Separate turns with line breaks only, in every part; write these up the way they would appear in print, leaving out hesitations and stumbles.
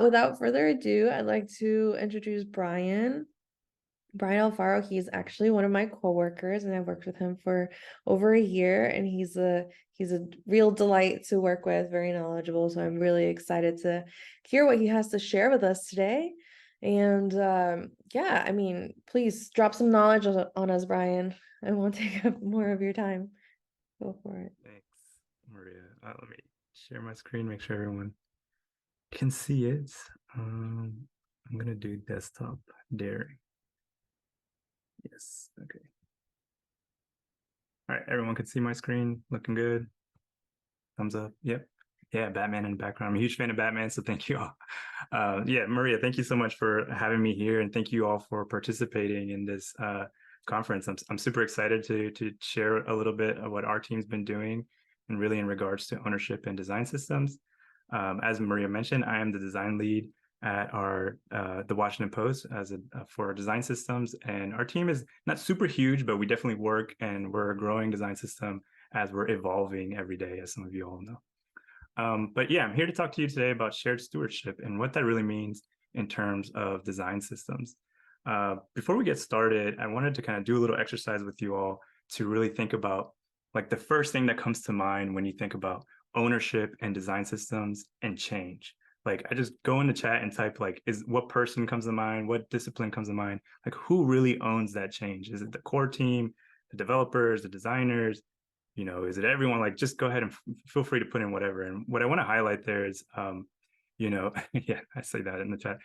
Without further ado, I'd like to introduce Brian. Brian Alfaro, he's actually one of my coworkers, and I've worked with him for over a year, and he's a real delight to work with, very knowledgeable. So I'm really excited to hear what he has to share with us today. And yeah, I mean, please drop some knowledge on us, Brian. I won't take up more of your time. Go for it.
Thanks, Maria. Let me share my screen, make sure everyone can see it. I'm gonna do desktop daring. Yes, okay. All right, everyone can see my screen, looking good. Thumbs up, yep. Yeah, Batman in the background. I'm a huge fan of Batman, so thank you all. Yeah, Maria, thank you so much for having me here, and thank you all for participating in this conference. I'm super excited to share a little bit of what our team's been doing, and really in regards to ownership and design systems. As Maria mentioned, I am the design lead at the Washington Post for our design systems, and our team is not super huge, but we definitely work, and we're a growing design system as we're evolving every day, as some of you all know. But yeah, I'm here to talk to you today about shared stewardship and what that really means in terms of design systems. Before we get started, I wanted to kind of do a little exercise with you all to really think about like the first thing that comes to mind when you think about ownership and design systems and change. Like I just go in the chat and type like, is what person comes to mind? What discipline comes to mind? Like who really owns that change? Is it the core team, the developers, the designers? Is it everyone? Like just go ahead and feel free to put in whatever. And what I want to highlight there is, yeah, I say that in the chat.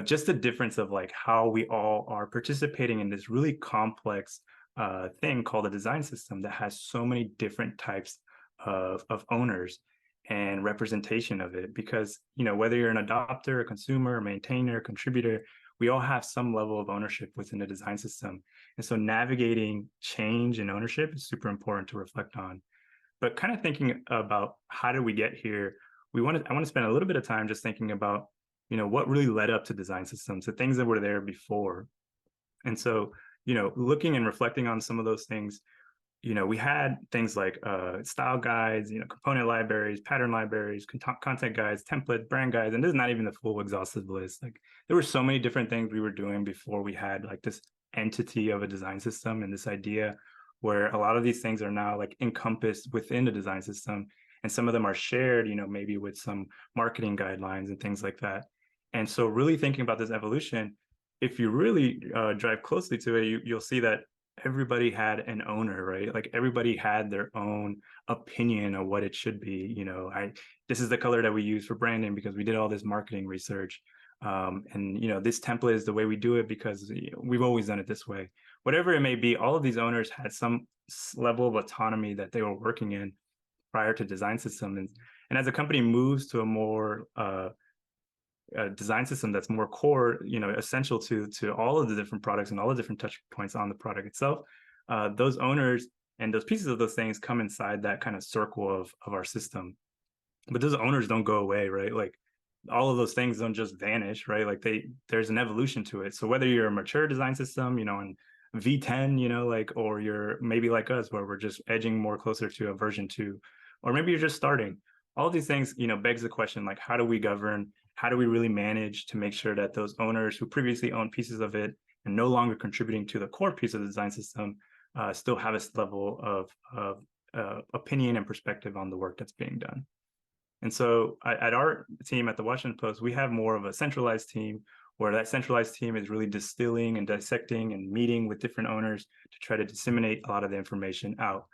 Just the difference of like how we all are participating in this really complex thing called a design system that has so many different types of owners and representation of it. Because, whether you're an adopter, a consumer, a maintainer, contributor, we all have some level of ownership within the design system. And so navigating change and ownership is super important to reflect on. But kind of thinking about how do we get here, I want to spend a little bit of time just thinking about, what really led up to design systems, the things that were there before. And so, looking and reflecting on some of those things, we had things like style guides, component libraries, pattern libraries, content guides, templates, brand guides, and this is not even the full exhaustive list. Like there were so many different things we were doing before we had like this entity of a design system and this idea where a lot of these things are now like encompassed within the design system. And some of them are shared, maybe with some marketing guidelines and things like that. And so really thinking about this evolution, if you really drive closely to it, you'll see that everybody had an owner, right? Like everybody had their own opinion of what it should be. This is the color that we use for branding because we did all this marketing research. And this template is the way we do it because we've always done it this way. Whatever it may be, all of these owners had some level of autonomy that they were working in prior to design systems. And as a company moves to a more design system that's more core, essential to all of the different products and all the different touch points on the product itself, those owners and those pieces of those things come inside that kind of circle of our system. But those owners don't go away, right? Like all of those things don't just vanish, right? Like there's an evolution to it. So whether you're a mature design system, in V10, or you're maybe like us where we're just edging more closer to a version 2, or maybe you're just starting, all of these things, begs the question, like how do we govern, how do we really manage to make sure that those owners who previously owned pieces of it and no longer contributing to the core piece of the design system still have a level of opinion and perspective on the work that's being done. And so at our team at the Washington Post, we have more of a centralized team where that centralized team is really distilling and dissecting and meeting with different owners to try to disseminate a lot of the information out.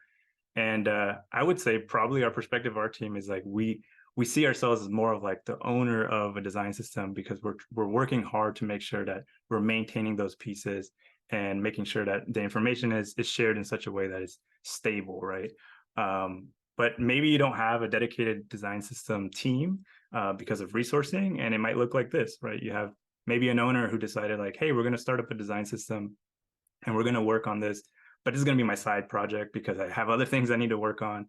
And I would say probably our perspective of our team is like we see ourselves as more of like the owner of a design system because we're working hard to make sure that we're maintaining those pieces and making sure that the information is shared in such a way that it's stable, right? But maybe you don't have a dedicated design system team because of resourcing, and it might look like this, right? You have maybe an owner who decided like, hey, we're going to start up a design system and we're going to work on this, but this is going to be my side project because I have other things I need to work on.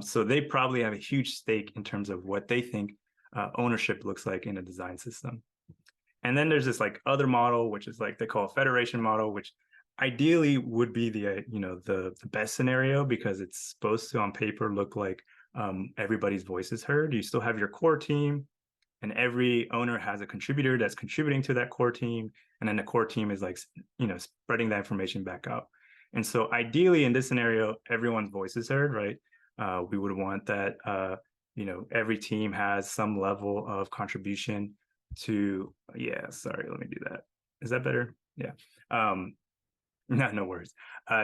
So they probably have a huge stake in terms of what they think ownership looks like in a design system. And then there's this like other model, which is like they call a federation model, which ideally would be the best scenario because it's supposed to on paper look like everybody's voice is heard. You still have your core team, and every owner has a contributor that's contributing to that core team, and then the core team is like, spreading that information back out. And so ideally in this scenario, everyone's voice is heard, right? We would want that every team has some level of contribution to, sorry, let me do that. Is that better? Yeah. No worries.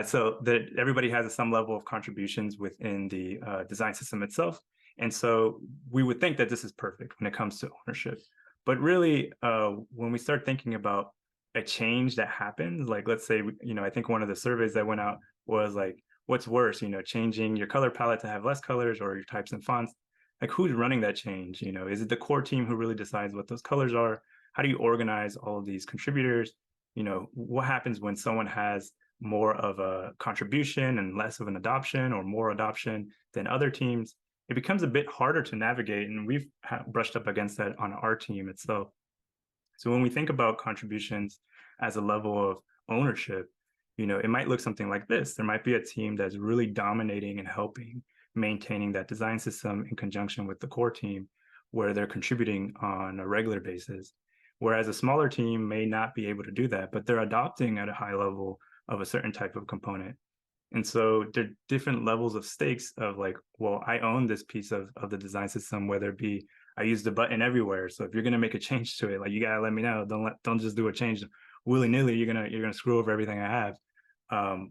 So that everybody has some level of contributions within the design system itself. And so we would think that this is perfect when it comes to ownership. But really, when we start thinking about a change that happens, like let's say, I think one of the surveys that went out was like, what's worse, changing your color palette to have less colors or your types and fonts? Like who's running that change? Is it the core team who really decides what those colors are? How do you organize all of these contributors? What happens when someone has more of a contribution and less of an adoption, or more adoption than other teams? It becomes a bit harder to navigate, and we've brushed up against that on our team itself. So when we think about contributions as a level of ownership, it might look something like this. There might be a team that's really dominating and helping maintaining that design system in conjunction with the core team, where they're contributing on a regular basis. Whereas a smaller team may not be able to do that, but they're adopting at a high level of a certain type of component. And so there are different levels of stakes of like, well, I own this piece of the design system, whether it be I use the button everywhere. So if you're gonna make a change to it, like you gotta let me know. Don't just do a change willy-nilly. You're gonna screw over everything I have.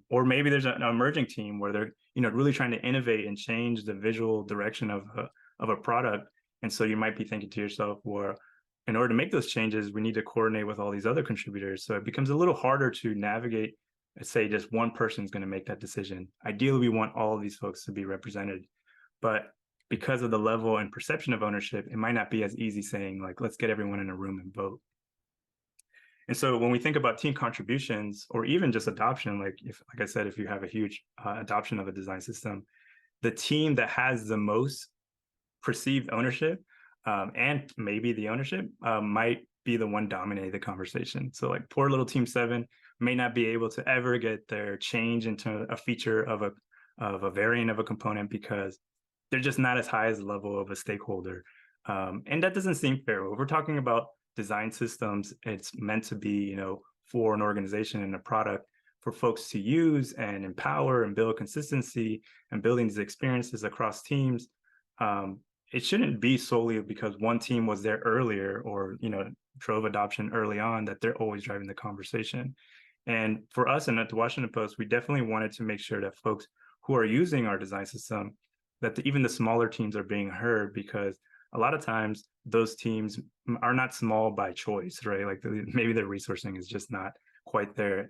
Or maybe there's an emerging team where they're really trying to innovate and change the visual direction of a product. And so you might be thinking to yourself, well, in order to make those changes, we need to coordinate with all these other contributors. So it becomes a little harder to navigate. Say just one person is going to make that decision. Ideally, we want all of these folks to be represented, but because of the level and perception of ownership, it might not be as easy saying like, let's get everyone in a room and vote. And so when we think about team contributions, or even just adoption, like I said, if you have a huge adoption of a design system, the team that has the most perceived ownership, and maybe the ownership, might be the one dominating the conversation. So like poor little team 7 may not be able to ever get their change into a feature of a variant of a component because they're just not as high as the level of a stakeholder. And that doesn't seem fair. When we're talking about design systems, it's meant to be, for an organization and a product for folks to use and empower and build consistency and building these experiences across teams. It shouldn't be solely because one team was there earlier or, drove adoption early on that they're always driving the conversation. And for us and at the Washington Post, we definitely wanted to make sure that folks who are using our design system, that even the smaller teams are being heard, because a lot of times those teams are not small by choice, right? Like maybe their resourcing is just not quite there.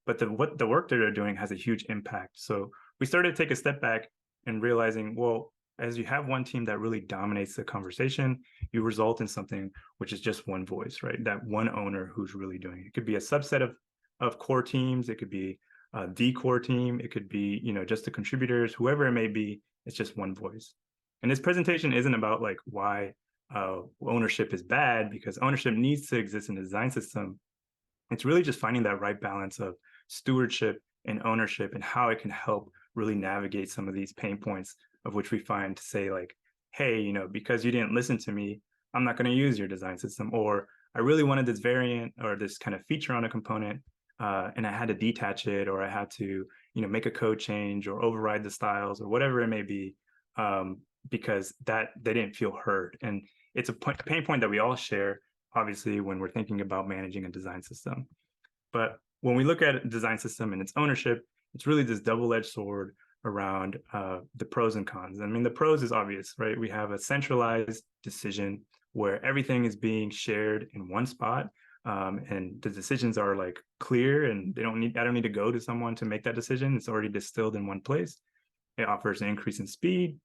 But the work that they're doing has a huge impact. So we started to take a step back and realizing, well, as you have one team that really dominates the conversation, you result in something which is just one voice, right? That one owner who's really doing it. It could be a subset of core teams. It could be the core team. It could be, just the contributors, whoever it may be. It's just one voice. And this presentation isn't about like why ownership is bad, because ownership needs to exist in the design system. It's really just finding that right balance of stewardship and ownership, and how it can help really navigate some of these pain points of which we find to say like, hey, because you didn't listen to me, I'm not going to use your design system. Or I really wanted this variant or this kind of feature on a component, and I had to detach it, or I had to, make a code change or override the styles or whatever it may be, because that they didn't feel heard. And it's a pain point that we all share, obviously, when we're thinking about managing a design system. But when we look at a design system and its ownership, it's really this double-edged sword around the pros and cons. I mean, the pros is obvious, right? We have a centralized decision where everything is being shared in one spot, and the decisions are like clear, and I don't need to go to someone to make that decision. It's already distilled in one place. It offers an increase in speed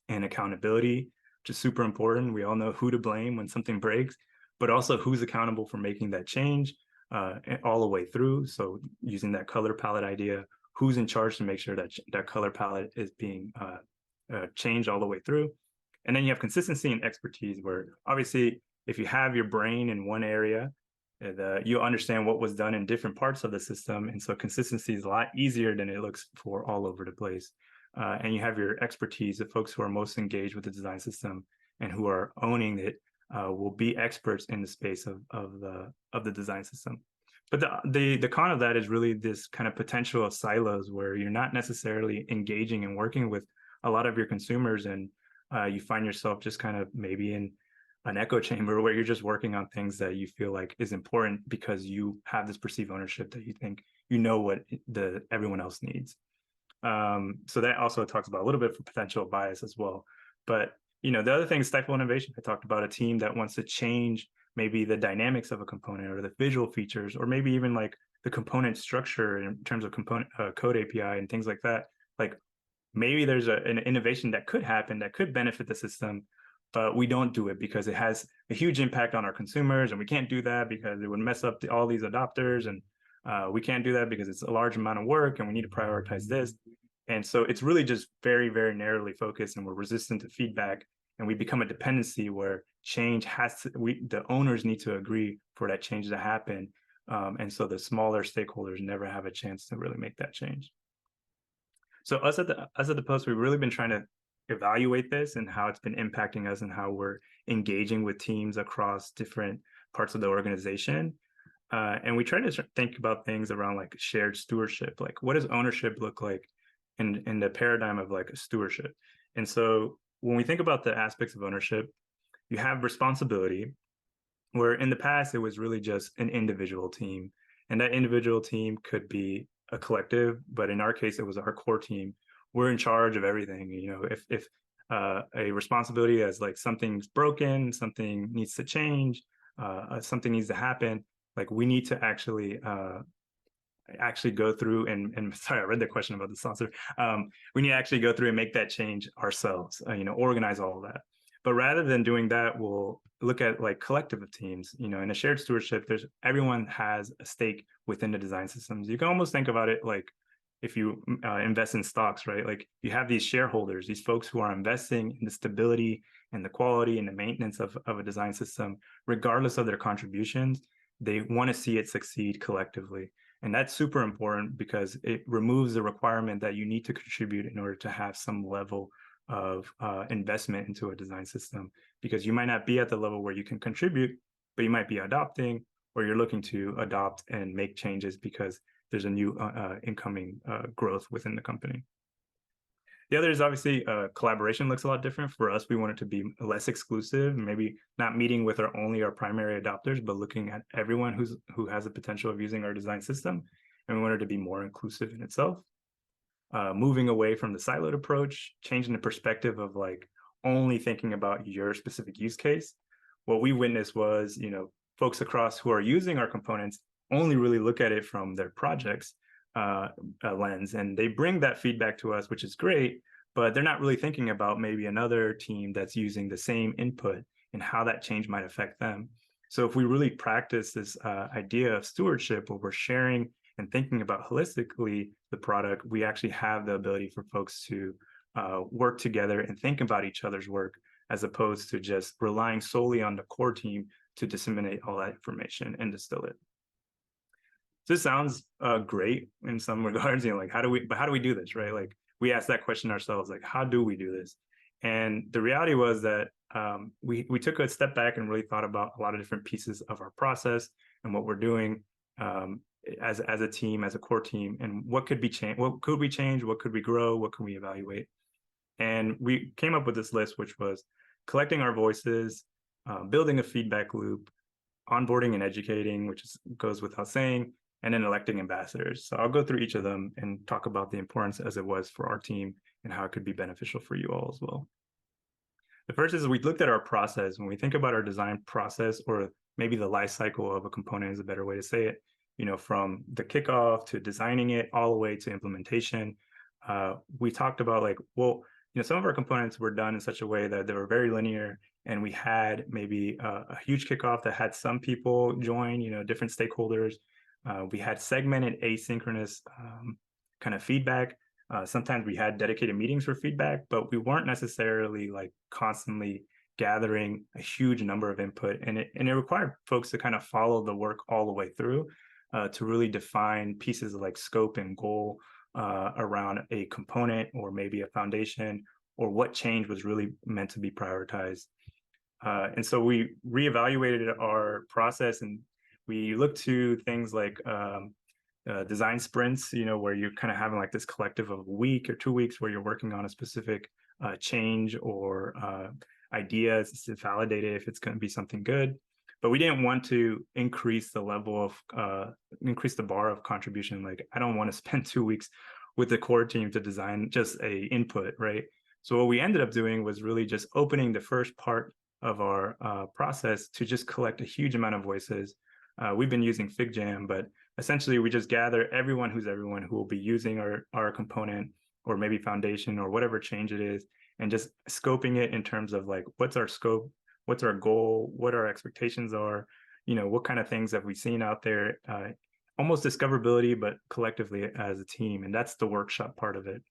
and accountability, which is super important. We all know who to blame when something breaks, but also who's accountable for making that change all the way through. So using that color palette idea, who's in charge to make sure that that color palette is being changed all the way through. And then you have consistency and expertise, where obviously if you have your brain in one area, you'll understand what was done in different parts of the system. And so consistency is a lot easier than it looks for all over the place. And you have your expertise, the folks who are most engaged with the design system and who are owning it, will be experts in the space of the design system. But the con of that is really this kind of potential of silos where you're not necessarily engaging and working with a lot of your consumers, and you find yourself just kind of maybe in an echo chamber where you're just working on things that you feel like is important because you have this perceived ownership that you think you know what everyone else needs. So that also talks about a little bit for potential bias as well. But the other thing is stifle innovation. I talked about a team that wants to change maybe the dynamics of a component or the visual features, or maybe even like the component structure in terms of component code API and things like that. Like maybe there's an innovation that could happen that could benefit the system, but we don't do it because it has a huge impact on our consumers, and we can't do that because it would mess up all these adopters, and we can't do that because it's a large amount of work and we need to prioritize this. And so it's really just very, very narrowly focused, and we're resistant to feedback, and we become a dependency where change the owners need to agree for that change to happen. And so the smaller stakeholders never have a chance to really make that change. So us at the Post, we've really been trying to evaluate this and how it's been impacting us and how we're engaging with teams across different parts of the organization. And we try to think about things around like shared stewardship. Like, what does ownership look like in the paradigm of like a stewardship? And so when we think about the aspects of ownership, you have responsibility, where in the past it was really just an individual team, and that individual team could be a collective, but in our case it was our core team. We're in charge of everything. If a responsibility as like something's broken, something needs to change, something needs to happen, like we need to actually go through and sorry, I read the question about the sponsor. We need to actually go through and make that change ourselves, organize all of that. But rather than doing that, we'll look at like collective of teams. In a shared stewardship, everyone has a stake within the design systems. You can almost think about it like if you invest in stocks, right? Like you have these shareholders, these folks who are investing in the stability and the quality and the maintenance of a design system, regardless of their contributions. They want to see it succeed collectively. And that's super important because it removes the requirement that you need to contribute in order to have some level of investment into a design system, because you might not be at the level where you can contribute, but you might be adopting, or you're looking to adopt and make changes because there's a new incoming growth within the company. The other is obviously collaboration looks a lot different. For us, we want it to be less exclusive, maybe not meeting with only our primary adopters, but looking at everyone who has the potential of using our design system. And we want it to be more inclusive in itself. Moving away from the siloed approach, changing the perspective of like only thinking about your specific use case. What we witnessed was, folks across who are using our components only really look at it from their projects lens, and they bring that feedback to us, which is great, but they're not really thinking about maybe another team that's using the same input and how that change might affect them. So if we really practice this idea of stewardship, where we're sharing and thinking about holistically the product, we actually have the ability for folks to work together and think about each other's work, as opposed to just relying solely on the core team to disseminate all that information and distill it. This sounds great in some regards, like how do we do this, right? Like we asked that question ourselves, like how do we do this? And the reality was that we took a step back and really thought about a lot of different pieces of our process and what we're doing as a team, as a core team, and what could be changed, what could we change, what could we grow, what can we evaluate? And we came up with this list, which was collecting our voices, building a feedback loop, onboarding and educating, which goes without saying, and then electing ambassadors. So I'll go through each of them and talk about the importance as it was for our team and how it could be beneficial for you all as well. The first is we looked at our process. When we think about our design process, or maybe the life cycle of a component is a better way to say it, from the kickoff to designing it all the way to implementation, we talked about like, well, some of our components were done in such a way that they were very linear, and we had maybe a huge kickoff that had some people join, different stakeholders. We had segmented asynchronous kind of feedback. Sometimes we had dedicated meetings for feedback, but we weren't necessarily like constantly gathering a huge number of input, and it required folks to kind of follow the work all the way through to really define pieces of like scope and goal around a component or maybe a foundation, or what change was really meant to be prioritized. And so we reevaluated our process, and we looked to things like design sprints, where you're kind of having like this collective of a week or 2 weeks where you're working on a specific change or ideas to validate it if it's going to be something good. But we didn't want to increase the level of increase the bar of contribution. Like, I don't want to spend 2 weeks with the core team to design just a input, right? So what we ended up doing was really just opening the first part of our process to just collect a huge amount of voices. We've been using FigJam, but essentially we just gather everyone who will be using our component or maybe foundation or whatever change it is, and just scoping it in terms of like, what's our scope, what's our goal, what our expectations are, what kind of things have we seen out there, almost discoverability, but collectively as a team. And that's the workshop part of it.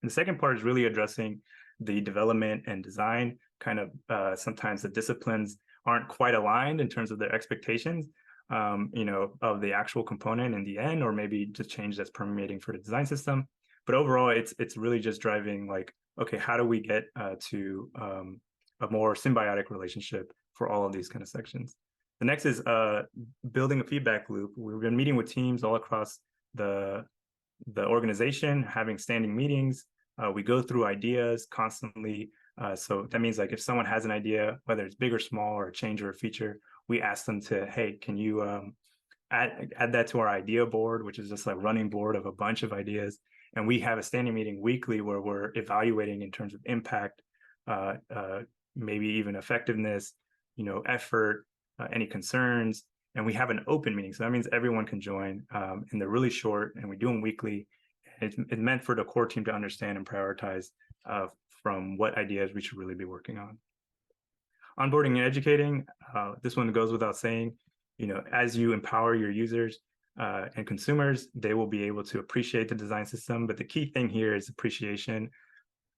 And the second part is really addressing the development and design kind of sometimes the disciplines aren't quite aligned in terms of their expectations, of the actual component in the end, or maybe just change that's permeating for the design system. But overall, it's really just driving like, okay, how do we get to a more symbiotic relationship for all of these kind of sections? The next is building a feedback loop. We've been meeting with teams all across the organization, having standing meetings. We go through ideas constantly. So that means like if someone has an idea, whether it's big or small or a change or a feature, we ask them to, hey, can you add that to our idea board, which is just like running board of a bunch of ideas. And we have a standing meeting weekly where we're evaluating in terms of impact, maybe even effectiveness, effort, any concerns. And we have an open meeting. So that means everyone can join, and they're really short, and we do them weekly. It's meant for the core team to understand and prioritize from what ideas we should really be working on. Onboarding and educating, this one goes without saying, as you empower your users and consumers, they will be able to appreciate the design system. But the key thing here is appreciation.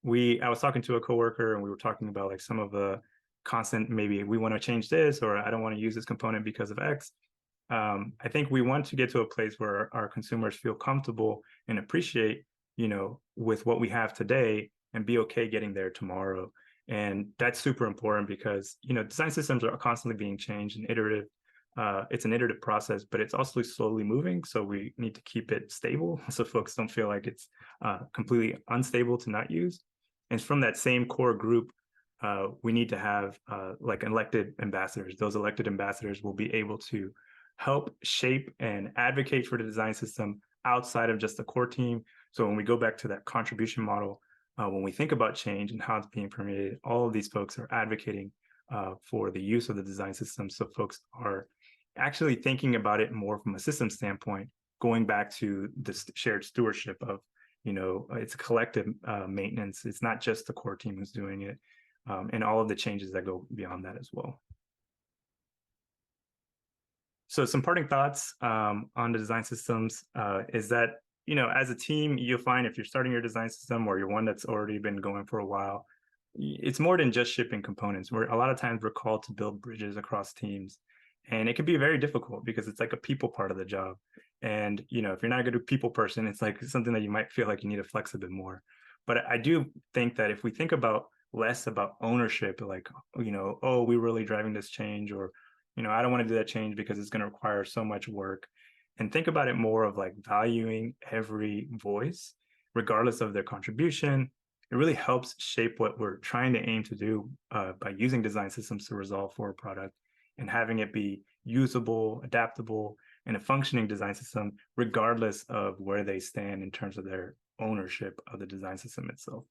I was talking to a coworker, and we were talking about like some of the constant, maybe we want to change this, or I don't want to use this component because of X. I think we want to get to a place where our consumers feel comfortable and appreciate, with what we have today, and be okay getting there tomorrow. And that's super important because, design systems are constantly being changed and iterative. It's an iterative process, but it's also slowly moving. So we need to keep it stable so folks don't feel like it's completely unstable to not use. And from that same core group, we need to have like elected ambassadors. Those elected ambassadors will be able to help shape and advocate for the design system outside of just the core team. So when we go back to that contribution model, when we think about change and how it's being permeated, all of these folks are advocating for the use of the design system. So folks are actually thinking about it more from a system standpoint, going back to the shared stewardship of, it's a collective maintenance. It's not just the core team who's doing it, and all of the changes that go beyond that as well. So some parting thoughts on the design systems is that, as a team, you'll find if you're starting your design system or you're one that's already been going for a while, it's more than just shipping components. A lot of times we're called to build bridges across teams. And it can be very difficult because it's like a people part of the job. And, if you're not a good people person, it's like something that you might feel like you need to flex a bit more. But I do think that if we think about less about ownership, like, oh, we're really driving this change, or, I don't want to do that change because it's going to require so much work. And think about it more of like valuing every voice, regardless of their contribution. It really helps shape what we're trying to aim to do by using design systems to resolve for a product, and having it be usable, adaptable, and a functioning design system, regardless of where they stand in terms of their ownership of the design system itself.